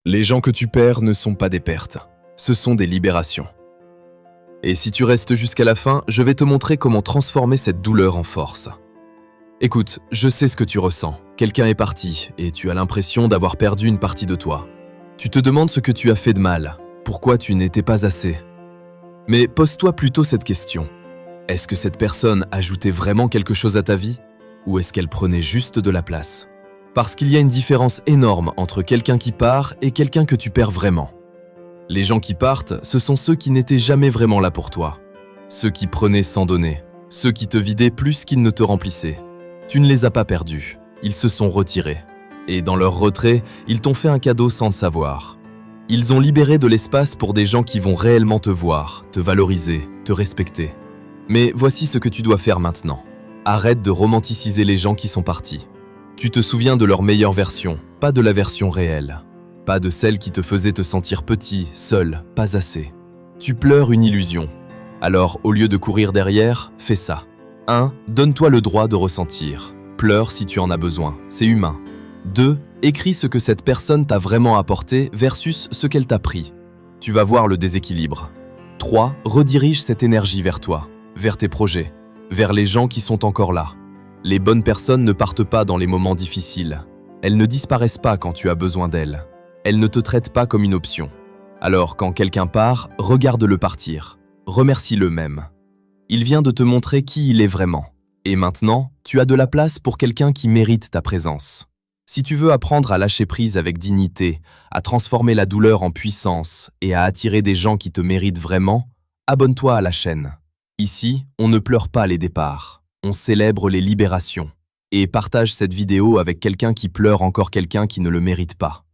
Les gens que tu perds ne sont pas des pertes, ce sont des libérations. Et si tu restes jusqu'à la fin, je vais te montrer comment transformer cette douleur en force. Écoute, je sais ce que tu ressens. Quelqu'un est parti et tu as l'impression d'avoir perdu une partie de toi. Tu te demandes ce que tu as fait de mal, pourquoi tu n'étais pas assez. Mais pose-toi plutôt cette question. Est-ce que cette personne ajoutait vraiment quelque chose à ta vie? Ou est-ce qu'elle prenait juste de la place? Parce qu'il y a une différence énorme entre quelqu'un qui part et quelqu'un que tu perds vraiment. Les gens qui partent, ce sont ceux qui n'étaient jamais vraiment là pour toi. Ceux qui prenaient sans donner. Ceux qui te vidaient plus qu'ils ne te remplissaient. Tu ne les as pas perdus. Ils se sont retirés. Et dans leur retrait, ils t'ont fait un cadeau sans le savoir. Ils ont libéré de l'espace pour des gens qui vont réellement te voir, te valoriser, te respecter. Mais voici ce que tu dois faire maintenant. Arrête de romanticiser les gens qui sont partis. Tu te souviens de leur meilleure version, pas de la version réelle. Pas de celle qui te faisait te sentir petit, seul, pas assez. Tu pleures une illusion. Alors, au lieu de courir derrière, fais ça. 1. Donne-toi le droit de ressentir. Pleure si tu en as besoin, c'est humain. 2. Écris ce que cette personne t'a vraiment apporté versus ce qu'elle t'a pris. Tu vas voir le déséquilibre. 3. Redirige cette énergie vers toi, vers tes projets, vers les gens qui sont encore là. Les bonnes personnes ne partent pas dans les moments difficiles. Elles ne disparaissent pas quand tu as besoin d'elles. Elles ne te traitent pas comme une option. Alors, quand quelqu'un part, regarde-le partir. Remercie-le même. Il vient de te montrer qui il est vraiment. Et maintenant, tu as de la place pour quelqu'un qui mérite ta présence. Si tu veux apprendre à lâcher prise avec dignité, à transformer la douleur en puissance et à attirer des gens qui te méritent vraiment, abonne-toi à la chaîne. Ici, on ne pleure pas les départs, on célèbre les libérations. Et partage cette vidéo avec quelqu'un qui pleure encore quelqu'un qui ne le mérite pas.